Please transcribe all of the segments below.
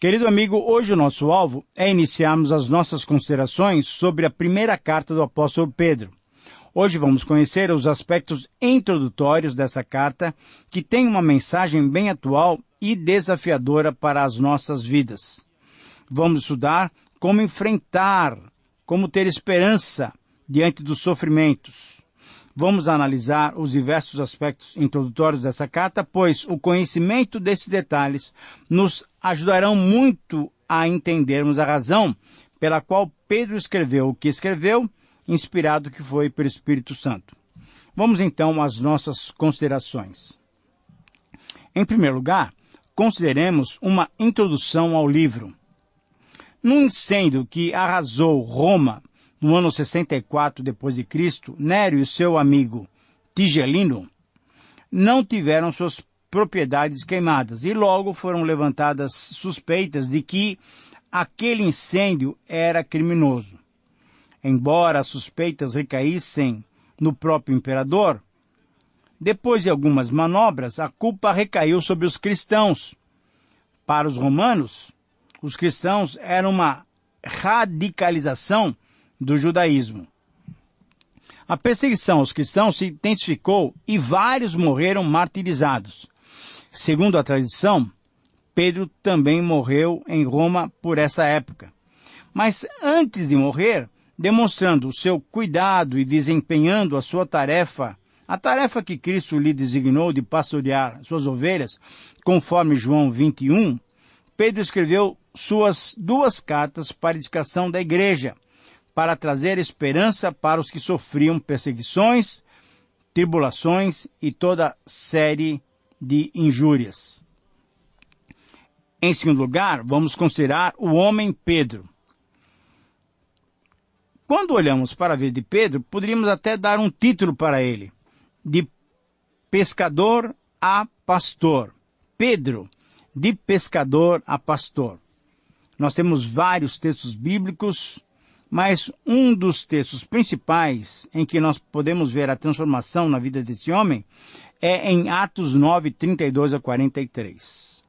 Querido amigo, hoje o nosso alvo é iniciarmos as nossas considerações sobre a primeira carta do apóstolo Pedro. Hoje vamos conhecer os aspectos introdutórios dessa carta, que tem uma mensagem bem atual e desafiadora para as nossas vidas. Vamos estudar como enfrentar, como ter esperança diante dos sofrimentos. Vamos analisar os diversos aspectos introdutórios dessa carta, pois o conhecimento desses detalhes nos ajudarão muito a entendermos a razão pela qual Pedro escreveu o que escreveu, inspirado que foi pelo Espírito Santo. Vamos então às nossas considerações. Em primeiro lugar, consideremos uma introdução ao livro. Num incêndio que arrasou Roma no ano 64 d.C., Nério e seu amigo Tigelino não tiveram suas propriedades queimadas e logo foram levantadas suspeitas de que aquele incêndio era criminoso. Embora as suspeitas recaíssem no próprio imperador, depois de algumas manobras, a culpa recaiu sobre os cristãos. Para os romanos, os cristãos eram uma radicalização do judaísmo. A perseguição aos cristãos se intensificou e vários morreram martirizados. Segundo a tradição, Pedro também morreu em Roma por essa época. Mas antes de morrer, demonstrando o seu cuidado e desempenhando a sua tarefa, a tarefa que Cristo lhe designou de pastorear suas ovelhas, conforme João 21, Pedro escreveu suas 2 cartas para a edificação da igreja, para trazer esperança para os que sofriam perseguições, tribulações e toda série de injúrias. Em segundo lugar, vamos considerar o homem Pedro. Quando olhamos para a vida de Pedro, poderíamos até dar um título para ele, de pescador a pastor. Pedro, de pescador a pastor. Nós temos vários textos bíblicos, mas um dos textos principais em que nós podemos ver a transformação na vida desse homem é em Atos 9, 32 a 43.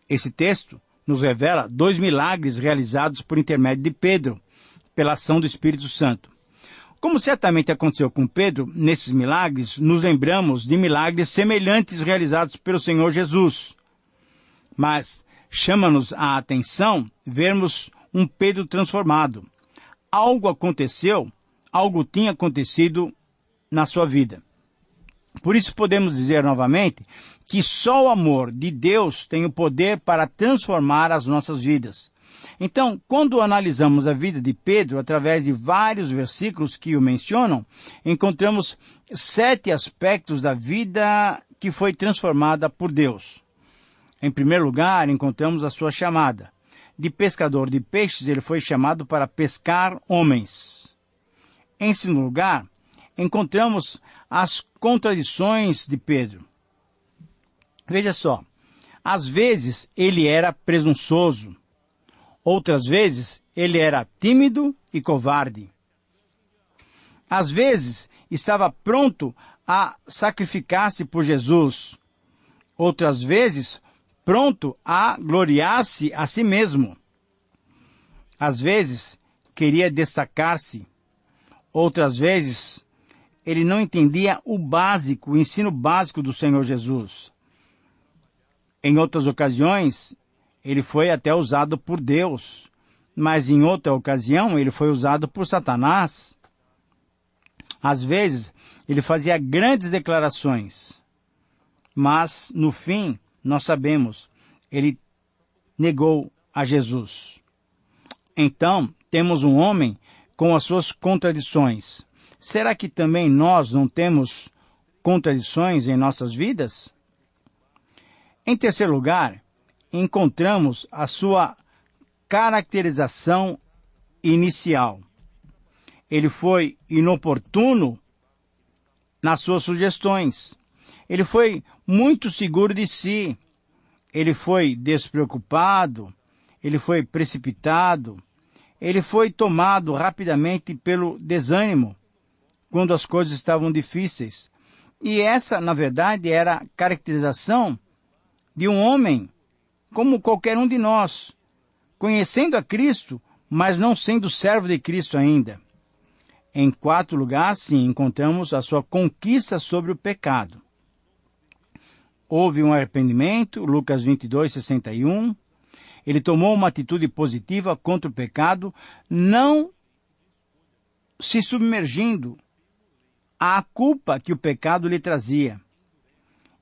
Esse texto nos revela 2 milagres realizados por intermédio de Pedro, pela ação do Espírito Santo. Como certamente aconteceu com Pedro, nesses milagres, nos lembramos de milagres semelhantes realizados pelo Senhor Jesus. Mas chama-nos a atenção vermos um Pedro transformado. Algo aconteceu, algo tinha acontecido na sua vida. Por isso podemos dizer novamente que só o amor de Deus tem o poder para transformar as nossas vidas. Então, quando analisamos a vida de Pedro através de vários versículos que o mencionam, encontramos 7 aspectos da vida que foi transformada por Deus. Em primeiro lugar, encontramos a sua chamada. De pescador de peixes, ele foi chamado para pescar homens. Em segundo lugar, encontramos as contradições de Pedro. Veja só, às vezes ele era presunçoso, outras vezes ele era tímido e covarde. Às vezes estava pronto a sacrificar-se por Jesus, outras vezes pronto a gloriar-se a si mesmo. Às vezes queria destacar-se, outras vezes ele não entendia o básico, o ensino básico do Senhor Jesus. Em outras ocasiões, ele foi até usado por Deus, mas em outra ocasião ele foi usado por Satanás. Às vezes, ele fazia grandes declarações, mas no fim, nós sabemos, ele negou a Jesus. Então, temos um homem com as suas contradições. Será que também nós não temos contradições em nossas vidas? Em terceiro lugar, encontramos a sua caracterização inicial. Ele foi inoportuno nas suas sugestões. Ele foi muito seguro de si. Ele foi despreocupado. Ele foi precipitado. Ele foi tomado rapidamente pelo desânimo quando as coisas estavam difíceis. E essa, na verdade, era a caracterização de um homem como qualquer um de nós, conhecendo a Cristo, mas não sendo servo de Cristo ainda. Em quarto lugar, sim, encontramos a sua conquista sobre o pecado. Houve um arrependimento, Lucas 22, 61. Ele tomou uma atitude positiva contra o pecado, não se submergindo à culpa que o pecado lhe trazia.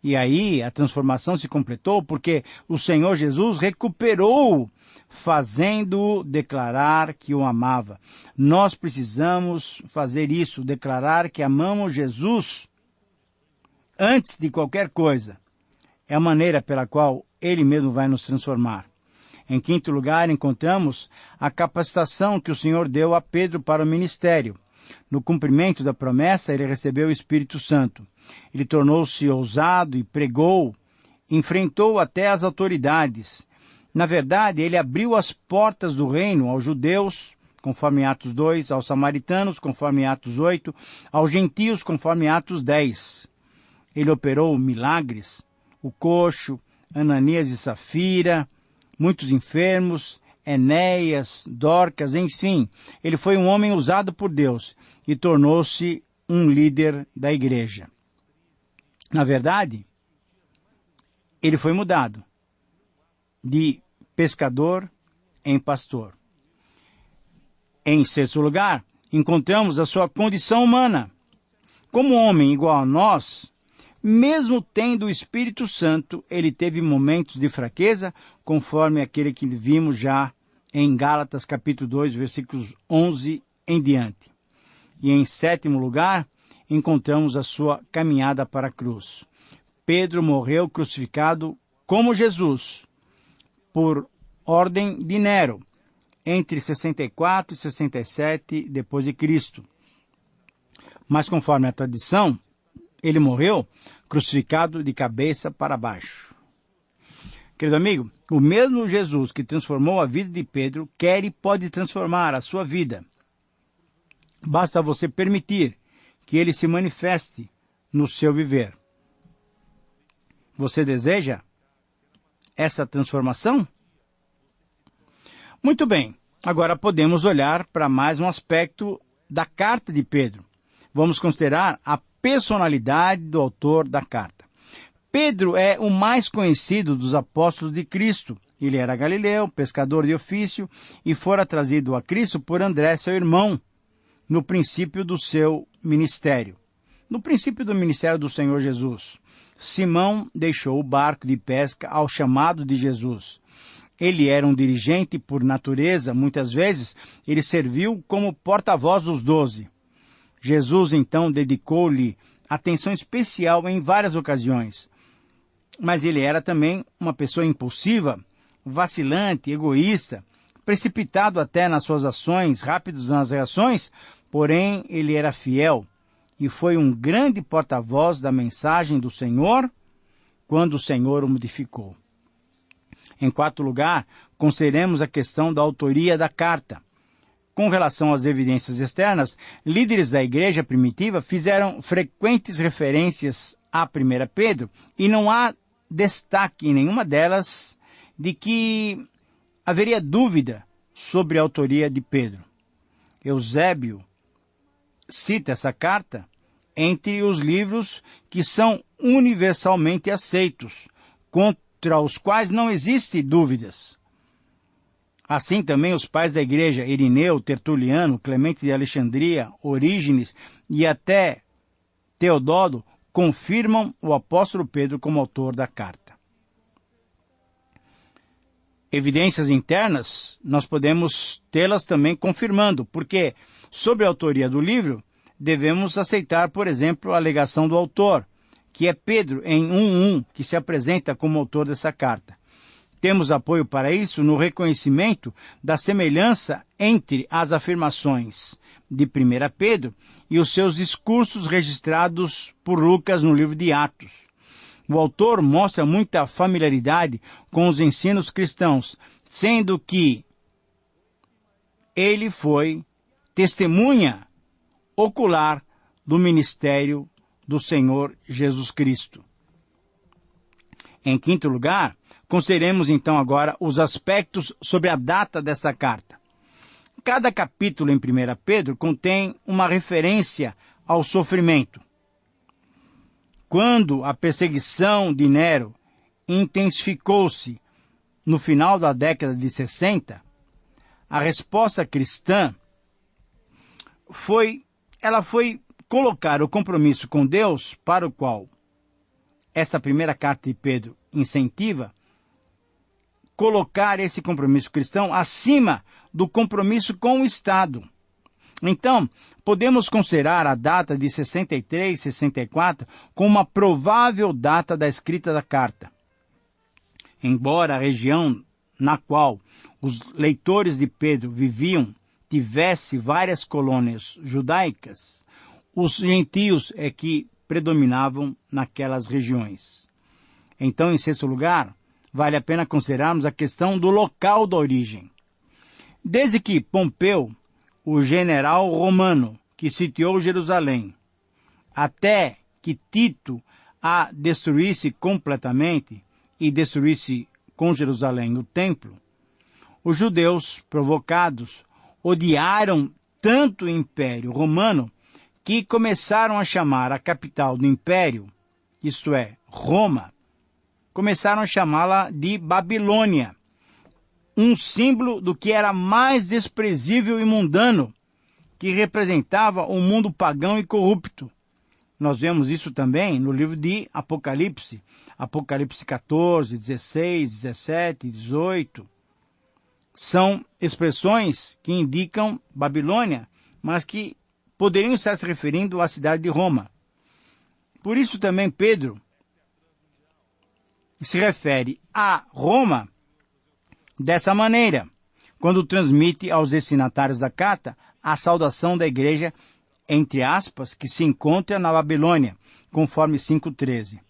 E aí a transformação se completou porque o Senhor Jesus recuperou, fazendo-o declarar que o amava. Nós precisamos fazer isso, declarar que amamos Jesus antes de qualquer coisa. É a maneira pela qual Ele mesmo vai nos transformar. Em quinto lugar, encontramos a capacitação que o Senhor deu a Pedro para o ministério. No cumprimento da promessa, ele recebeu o Espírito Santo. Ele tornou-se ousado e pregou, enfrentou até as autoridades. Na verdade, ele abriu as portas do reino aos judeus, conforme Atos 2, aos samaritanos, conforme Atos 8, aos gentios, conforme Atos 10. Ele operou milagres, o coxo, Ananias e Safira, muitos enfermos, Enéas, Dorcas, enfim. Ele foi um homem usado por Deus e tornou-se um líder da igreja. Na verdade, ele foi mudado de pescador em pastor. Em sexto lugar, encontramos a sua condição humana. Como homem igual a nós, mesmo tendo o Espírito Santo, ele teve momentos de fraqueza, conforme aquele que vimos já em Gálatas capítulo 2, versículos 11 em diante. E em sétimo lugar, encontramos a sua caminhada para a cruz. Pedro morreu crucificado como Jesus, por ordem de Nero, entre 64 e 67 depois de Cristo. Mas conforme a tradição, ele morreu crucificado de cabeça para baixo. Querido amigo, o mesmo Jesus que transformou a vida de Pedro quer e pode transformar a sua vida. Basta você permitir que ele se manifeste no seu viver. Você deseja essa transformação? Muito bem, agora podemos olhar para mais um aspecto da carta de Pedro. Vamos considerar a personalidade do autor da carta. Pedro é o mais conhecido dos apóstolos de Cristo. Ele era galileu, pescador de ofício, e fora trazido a Cristo por André, seu irmão, no princípio do seu ministério. No princípio do ministério do Senhor Jesus, Simão deixou o barco de pesca ao chamado de Jesus. Ele era um dirigente por natureza, muitas vezes ele serviu como porta-voz dos 12. Jesus, então, dedicou-lhe atenção especial em várias ocasiões. Mas ele era também uma pessoa impulsiva, vacilante, egoísta, precipitado até nas suas ações, rápido nas reações, porém ele era fiel e foi um grande porta-voz da mensagem do Senhor quando o Senhor o modificou. Em quarto lugar, consideremos a questão da autoria da carta. Com relação às evidências externas, líderes da igreja primitiva fizeram frequentes referências a 1 Pedro e não há destaque em nenhuma delas de que haveria dúvida sobre a autoria de Pedro. Eusébio cita essa carta entre os livros que são universalmente aceitos, contra os quais não existem dúvidas. Assim também os pais da igreja, Irineu, Tertuliano, Clemente de Alexandria, Orígenes e até Teododo, confirmam o apóstolo Pedro como autor da carta. Evidências internas, nós podemos tê-las também confirmando, porque sobre a autoria do livro, devemos aceitar, por exemplo, a alegação do autor, que é Pedro, em 1:1, que se apresenta como autor dessa carta. Temos apoio para isso no reconhecimento da semelhança entre as afirmações de 1 Pedro e os seus discursos registrados por Lucas no livro de Atos. O autor mostra muita familiaridade com os ensinos cristãos, sendo que ele foi testemunha ocular do ministério do Senhor Jesus Cristo. Em quinto lugar, Consideremos então agora os aspectos sobre a data dessa carta. Cada capítulo em 1 Pedro contém uma referência ao sofrimento. Quando a perseguição de Nero intensificou-se no final da década de 60, a resposta cristã foi colocar o compromisso com Deus, para o qual esta primeira carta de Pedro incentiva, colocar esse compromisso cristão acima do compromisso com o Estado. Então, podemos considerar a data de 63, 64 como uma provável data da escrita da carta. Embora a região na qual os leitores de Pedro viviam tivesse várias colônias judaicas, os gentios é que predominavam naquelas regiões. Então, em sexto lugar, vale a pena considerarmos a questão do local da origem. Desde que Pompeu, o general romano que sitiou Jerusalém, até que Tito a destruísse completamente e destruísse com Jerusalém o templo, os judeus provocados odiaram tanto o Império Romano que começaram a chamar a capital do Império, isto é, Roma, começaram a chamá-la de Babilônia, um símbolo do que era mais desprezível e mundano, que representava um mundo pagão e corrupto. Nós vemos isso também no livro de Apocalipse, Apocalipse 14, 16, 17, 18. São expressões que indicam Babilônia, mas que poderiam estar se referindo à cidade de Roma. Por isso também Pedro se refere a Roma dessa maneira, quando transmite aos destinatários da carta a saudação da igreja, entre aspas, que se encontra na Babilônia, conforme 5,13.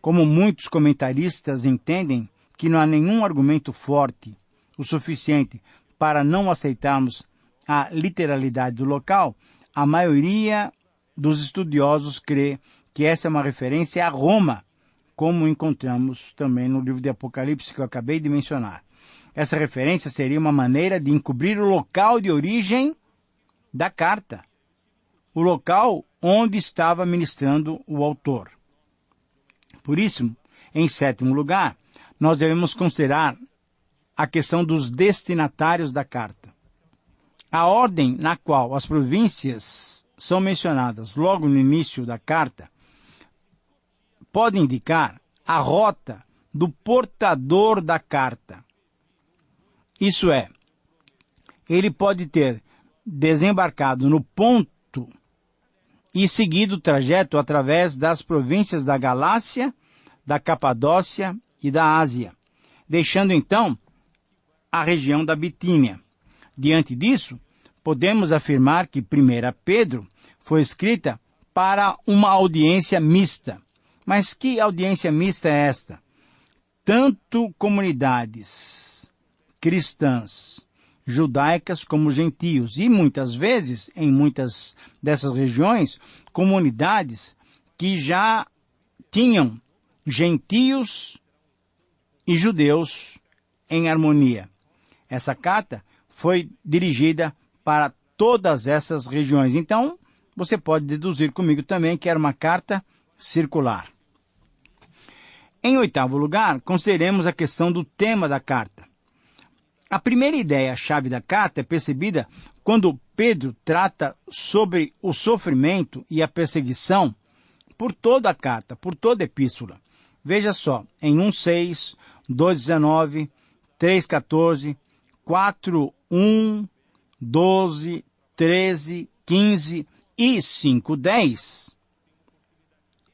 Como muitos comentaristas entendem que não há nenhum argumento forte o suficiente para não aceitarmos a literalidade do local, a maioria dos estudiosos crê que essa é uma referência a Roma, como encontramos também no livro de Apocalipse que eu acabei de mencionar. Essa referência seria uma maneira de encobrir o local de origem da carta, o local onde estava ministrando o autor. Por isso, em sétimo lugar, nós devemos considerar a questão dos destinatários da carta. A ordem na qual as províncias são mencionadas logo no início da carta pode indicar a rota do portador da carta. Isso é, ele pode ter desembarcado no ponto e seguido o trajeto através das províncias da Galácia, da Capadócia e da Ásia, deixando então a região da Bitínia. Diante disso, podemos afirmar que 1 Pedro foi escrita para uma audiência mista. Mas que audiência mista é esta? Tanto comunidades cristãs, judaicas como gentios, e muitas vezes, em muitas dessas regiões, comunidades que já tinham gentios e judeus em harmonia. Essa carta foi dirigida para todas essas regiões. Então, você pode deduzir comigo também que era uma carta circular. Em oitavo lugar, consideremos a questão do tema da carta. A primeira ideia-chave da carta é percebida quando Pedro trata sobre o sofrimento e a perseguição por toda a carta, por toda a epístola. Veja só, em 1,6, 2,19, 3,14, 4,1, 12, 13, 15 e 5,10.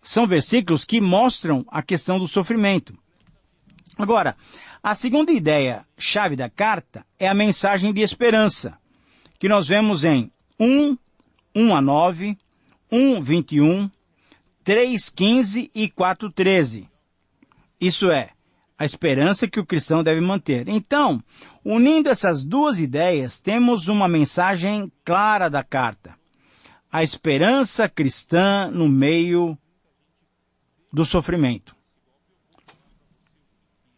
São versículos que mostram a questão do sofrimento. Agora, a segunda ideia-chave da carta é a mensagem de esperança, que nós vemos em 1:1-9, 1:21, 3:15 e 4:13. Isso é, a esperança que o cristão deve manter. Então, unindo essas duas ideias, temos uma mensagem clara da carta. A esperança cristã no meio do sofrimento.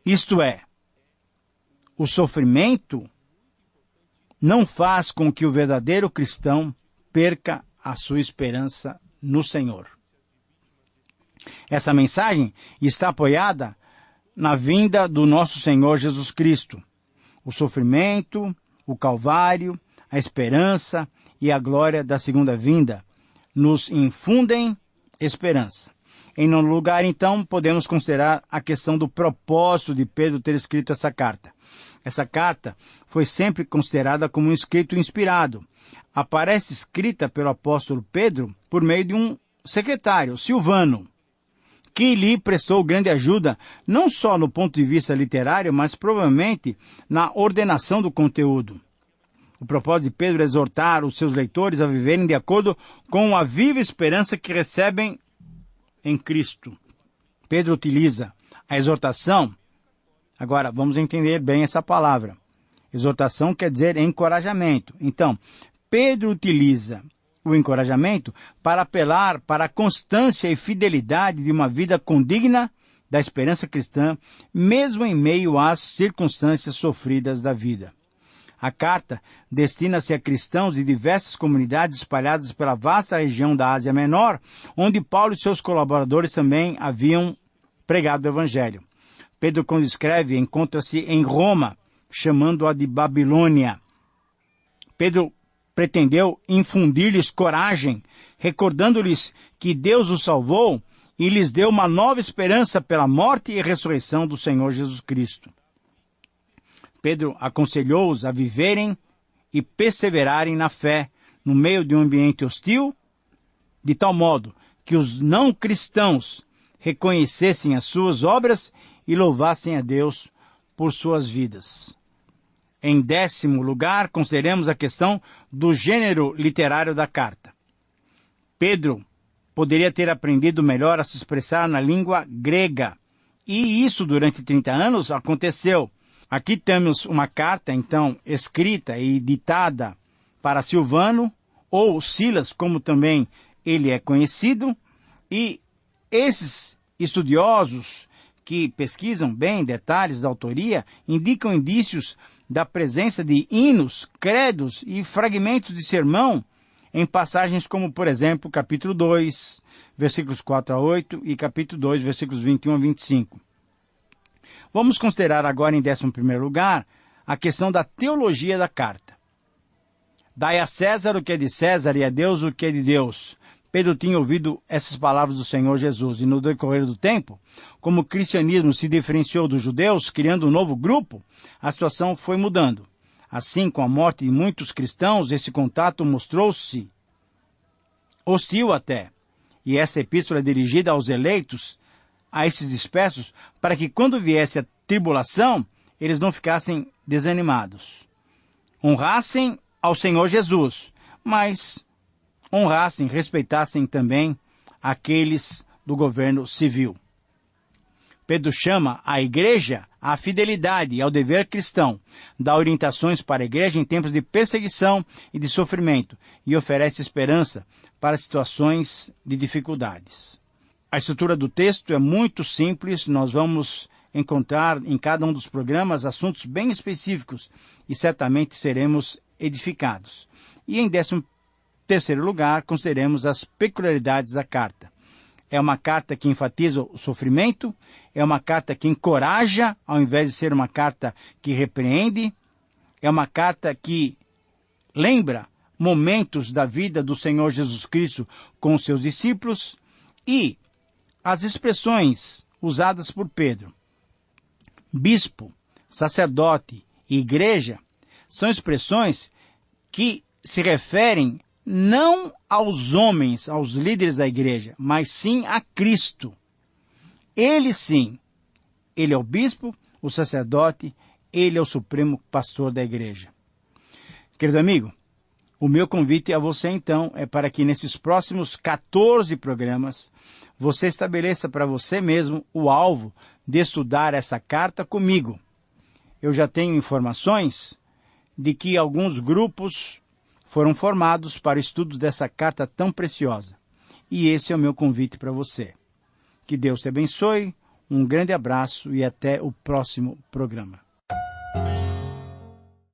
Isto é, o sofrimento não faz com que o verdadeiro cristão perca a sua esperança no Senhor. Essa mensagem está apoiada na vinda do nosso Senhor Jesus Cristo. O sofrimento, o Calvário, a esperança e a glória da segunda vinda nos infundem esperança. Em nono lugar, então, podemos considerar a questão do propósito de Pedro ter escrito essa carta. Essa carta foi sempre considerada como um escrito inspirado. Aparece escrita pelo apóstolo Pedro por meio de um secretário, Silvano, que lhe prestou grande ajuda, não só no ponto de vista literário, mas provavelmente na ordenação do conteúdo. O propósito de Pedro é exortar os seus leitores a viverem de acordo com a viva esperança que recebem em Cristo. Pedro utiliza a exortação. Agora, vamos entender bem essa palavra. Exortação quer dizer encorajamento. Então, Pedro utiliza o encorajamento para apelar para a constância e fidelidade de uma vida condigna da esperança cristã, mesmo em meio às circunstâncias sofridas da vida. A carta destina-se a cristãos de diversas comunidades espalhadas pela vasta região da Ásia Menor, onde Paulo e seus colaboradores também haviam pregado o Evangelho. Pedro, quando escreve, encontra-se em Roma, chamando-a de Babilônia. Pedro pretendeu infundir-lhes coragem, recordando-lhes que Deus os salvou e lhes deu uma nova esperança pela morte e ressurreição do Senhor Jesus Cristo. Pedro aconselhou-os a viverem e perseverarem na fé no meio de um ambiente hostil, de tal modo que os não cristãos reconhecessem as suas obras e louvassem a Deus por suas vidas. Em 10º lugar, consideremos a questão do gênero literário da carta. Pedro poderia ter aprendido melhor a se expressar na língua grega, e isso durante 30 anos aconteceu. Aqui temos uma carta, então, escrita e ditada para Silvano, ou Silas, como também ele é conhecido, e esses estudiosos que pesquisam bem detalhes da autoria indicam indícios da presença de hinos, credos e fragmentos de sermão em passagens como, por exemplo, capítulo 2, versículos 4 a 8 e capítulo 2, versículos 21 a 25. Vamos considerar agora, em 11º lugar, a questão da teologia da carta. Dai a César o que é de César e a Deus o que é de Deus. Pedro tinha ouvido essas palavras do Senhor Jesus e no decorrer do tempo, como o cristianismo se diferenciou dos judeus, criando um novo grupo, a situação foi mudando. Assim, com a morte de muitos cristãos, esse contato mostrou-se hostil até. E essa epístola é dirigida aos eleitos, a esses dispersos, para que quando viesse a tribulação, eles não ficassem desanimados. Honrassem ao Senhor Jesus, mas honrassem, respeitassem também aqueles do governo civil. Pedro chama a igreja à fidelidade e ao dever cristão, dá orientações para a igreja em tempos de perseguição e de sofrimento e oferece esperança para situações de dificuldades. A estrutura do texto é muito simples, nós vamos encontrar em cada um dos programas assuntos bem específicos e certamente seremos edificados. E em 13º lugar, consideremos as peculiaridades da carta. É uma carta que enfatiza o sofrimento, é uma carta que encoraja, ao invés de ser uma carta que repreende, é uma carta que lembra momentos da vida do Senhor Jesus Cristo com os seus discípulos e as expressões usadas por Pedro, bispo, sacerdote e igreja, são expressões que se referem não aos homens, aos líderes da igreja, mas sim a Cristo. Ele sim, ele é o bispo, o sacerdote, ele é o supremo pastor da igreja. Querido amigo, o meu convite a você então é para que nesses próximos 14 programas você estabeleça para você mesmo o alvo de estudar essa carta comigo. Eu já tenho informações de que alguns grupos foram formados para o estudo dessa carta tão preciosa. E esse é o meu convite para você. Que Deus te abençoe, Um grande abraço e até o próximo programa.